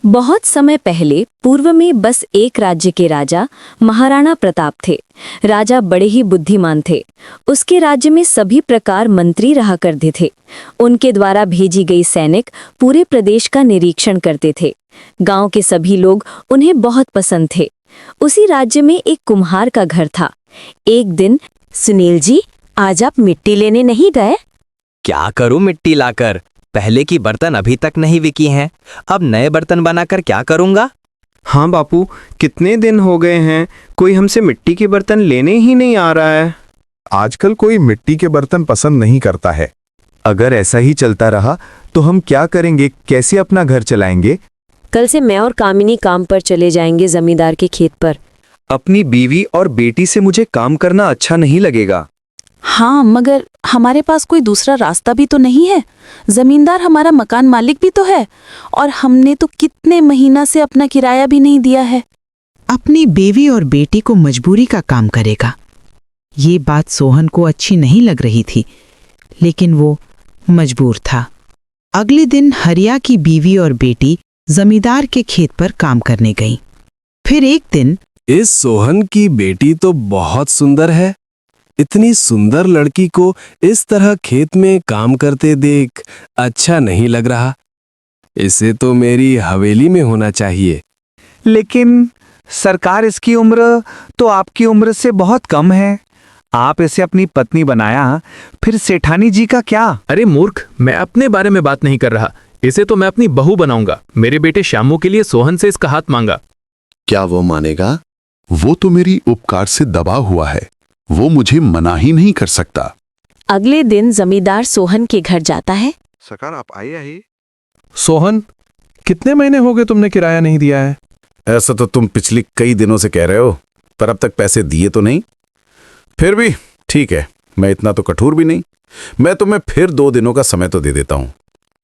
बहुत समय पहले पूर्व में बस एक राज्य के राजा महाराणा प्रताप थे। राजा बड़े ही बुद्धिमान थे। उसके राज्य में सभी प्रकार मंत्री रहा करते थे। उनके द्वारा भेजी गई सैनिक पूरे प्रदेश का निरीक्षण करते थे। गांव के सभी लोग उन्हें बहुत पसंद थे। उसी राज्य में एक कुम्हार का घर था। एक दिन, सुनील जी, आज आप मिट्टी लेने नहीं गए? क्या करूं मिट्टी लाकर? पहले की बर्तन अभी तक नहीं बिकी हैं। अब नए बर्तन बनाकर क्या करूंगा? हाँ बापू, कितने दिन हो गए हैं, कोई हमसे मिट्टी के बर्तन लेने ही नहीं आ रहा है। आजकल कोई मिट्टी के बर्तन पसंद नहीं करता है। अगर ऐसा ही चलता रहा तो हम क्या करेंगे, कैसे अपना घर चलाएंगे? कल से मैं और कामिनी काम पर चले जाएंगे जमींदार के खेत पर। अपनी बीवी और बेटी से मुझे काम करना अच्छा नहीं लगेगा। हाँ, मगर हमारे पास कोई दूसरा रास्ता भी तो नहीं है। जमींदार हमारा मकान मालिक भी तो है और हमने तो कितने महीना से अपना किराया भी नहीं दिया है। अपनी बीवी और बेटी को मजबूरी का काम करेगा। ये बात सोहन को अच्छी नहीं लग रही थी, लेकिन वो मजबूर था। अगले दिन हरिया की बीवी और बेटी जमींदार के खेत पर काम करने गईं। फिर एक दिन, इस सोहन की बेटी तो बहुत सुंदर है। इतनी सुंदर लड़की को इस तरह खेत में काम करते देख अच्छा नहीं लग रहा। इसे तो मेरी हवेली में होना चाहिए। लेकिन सरकार, इसकी उम्र तो आपकी उम्र से बहुत कम है। आप इसे अपनी पत्नी बनाया, फिर सेठानी जी का क्या? अरे मूर्ख, मैं अपने बारे में बात नहीं कर रहा। इसे तो मैं अपनी बहू बनाऊंगा। मेरे बेटे श्यामू के लिए सोहन से इसका हाथ मांगा। क्या वो मानेगा? वो तो मेरी उपकार से दबा हुआ है। वो मुझे मना ही नहीं कर सकता। अगले दिन जमींदार सोहन के घर जाता है। सरकार, आप आए ही। सोहन, कितने महीने हो गए तुमने किराया नहीं दिया है? ऐसा तो तुम पिछले कई दिनों से कह रहे हो, पर अब तक पैसे दिए तो नहीं। फिर भी ठीक है, मैं इतना तो कठोर भी नहीं। मैं तुम्हें फिर 2 दिनों का समय तो दे देता हूं।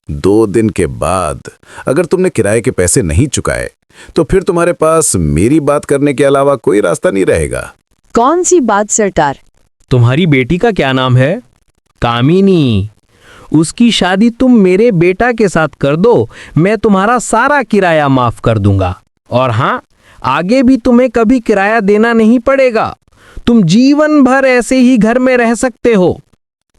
2 दिन के बाद अगर तुमने किराए के पैसे नहीं चुकाए तो फिर तुम्हारे पास मेरी बात करने के अलावा कोई रास्ता नहीं रहेगा। कौन सी बात सरकार? तुम्हारी बेटी का क्या नाम है? कामिनी। उसकी शादी तुम मेरे बेटा के साथ कर दो, मैं तुम्हारा सारा किराया माफ कर दूंगा। और हाँ, आगे भी तुम्हें कभी किराया देना नहीं पड़ेगा। तुम जीवन भर ऐसे ही घर में रह सकते हो।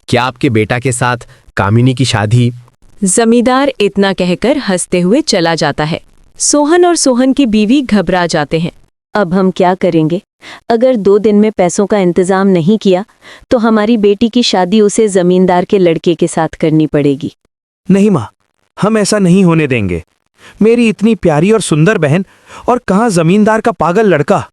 क्या आपके बेटा के साथ कामिनी की शादी? जमींदार इतना कहकर हंसते हुए चला जाता है। सोहन और सोहन की बीवी घबरा जाते हैं। अब हम क्या करेंगे? अगर 2 दिन में पैसों का इंतजाम नहीं किया तो हमारी बेटी की शादी उसे जमींदार के लड़के के साथ करनी पड़ेगी। नहीं माँ, हम ऐसा नहीं होने देंगे। मेरी इतनी प्यारी और सुंदर बहन, और कहाँ जमींदार का पागल लड़का।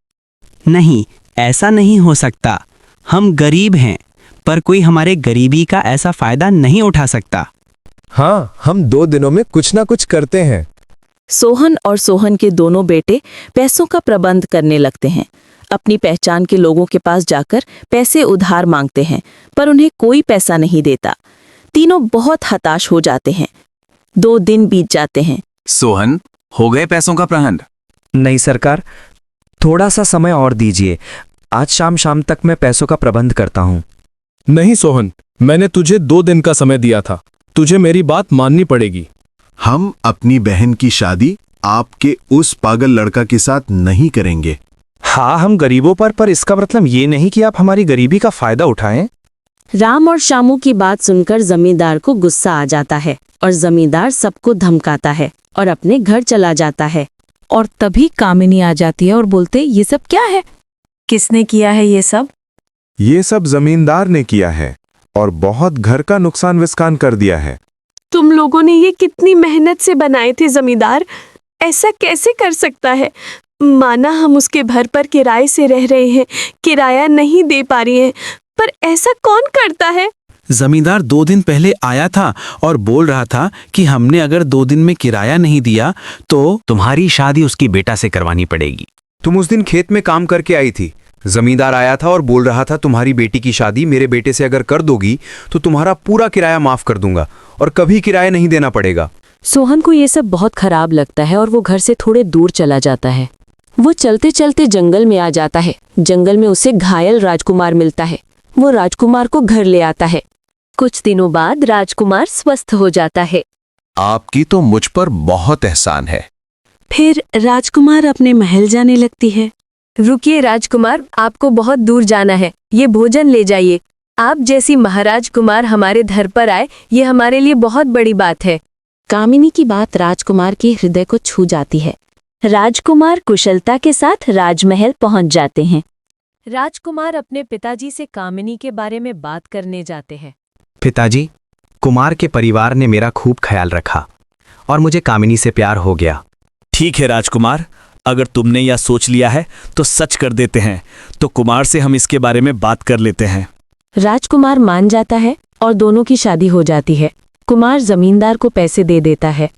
नहीं, ऐसा नहीं हो सकता। हम गरीब हैं, पर कोई हमारे गरीबी का ऐसा फायदा नहीं उठा सकता। हाँ, हम 2 दिनों में कुछ ना कुछ करते हैं। सोहन और सोहन के दोनों बेटे पैसों का प्रबंध करने लगते हैं। अपनी पहचान के लोगों के पास जाकर पैसे उधार मांगते हैं, पर उन्हें कोई पैसा नहीं देता। तीनों बहुत हताश हो जाते हैं। 2 दिन बीत जाते हैं। सोहन, हो गए पैसों का प्रबंध? नहीं सरकार, थोड़ा सा समय और दीजिए। आज शाम तक मैं पैसों का प्रबंध करता हूँ। नहीं सोहन, मैंने तुझे 2 दिन का समय दिया था। तुझे मेरी बात माननी पड़ेगी। हम अपनी बहन की शादी आपके उस पागल लड़का के साथ नहीं करेंगे। हाँ, हम गरीबों पर इसका मतलब ये नहीं कि आप हमारी गरीबी का फायदा उठाएं। राम और श्यामू की बात सुनकर जमींदार को गुस्सा आ जाता है और जमींदार सबको धमकाता है और अपने घर चला जाता है। और तभी कामिनी आ जाती है और बोलते, ये सब क्या है? किसने किया है ये सब? ये सब जमींदार ने किया है और बहुत घर का नुकसान विस्कान कर दिया है। तुम लोगों ने ये कितनी मेहनत से बनाए थे जमींदार, ऐसा कैसे कर सकता है? माना हम उसके घर पर किराए से रह रहे हैं, किराया नहीं दे पा रही हैं, पर ऐसा कौन करता है? जमींदार 2 दिन पहले आया था और बोल रहा था कि हमने अगर 2 दिन में किराया नहीं दिया तो तुम्हारी शादी उसकी बेटा से करवानी पड़ेगी। तुम उस दिन खेत में काम करके आई थी। जमींदार आया था और बोल रहा था तुम्हारी बेटी की शादी मेरे बेटे से अगर कर दोगी तो तुम्हारा पूरा किराया माफ कर दूंगा और कभी किराया नहीं देना पड़ेगा। सोहन को ये सब बहुत खराब लगता है और वो घर से थोड़े दूर चला जाता है। वो चलते चलते जंगल में आ जाता है। जंगल में उसे घायल राजकुमार मिलता है। वो राजकुमार को घर ले आता है। कुछ दिनों बाद राजकुमार स्वस्थ हो जाता है। आपकी तो मुझ पर बहुत एहसान है। फिर राजकुमार अपने महल जाने लगती है। रुकिए राजकुमार, आपको बहुत दूर जाना है, ये भोजन ले जाइए। आप जैसी महाराज कुमार हमारे घर पर आए, ये हमारे लिए बहुत बड़ी बात है। कामिनी की बात राजकुमार के हृदय को छू जाती है। राजकुमार कुशलता के साथ राजमहल पहुंच जाते हैं। राजकुमार अपने पिताजी से कामिनी के बारे में बात करने जाते हैं। पिताजी, कुमार के परिवार ने मेरा खूब ख्याल रखा और मुझे कामिनी से प्यार हो गया। ठीक है राजकुमार, अगर तुमने यह सोच लिया है तो सच कर देते हैं, तो कुमार से हम इसके बारे में बात कर लेते हैं। राजकुमार मान जाता है और दोनों की शादी हो जाती है। कुमार जमींदार को पैसे दे देता है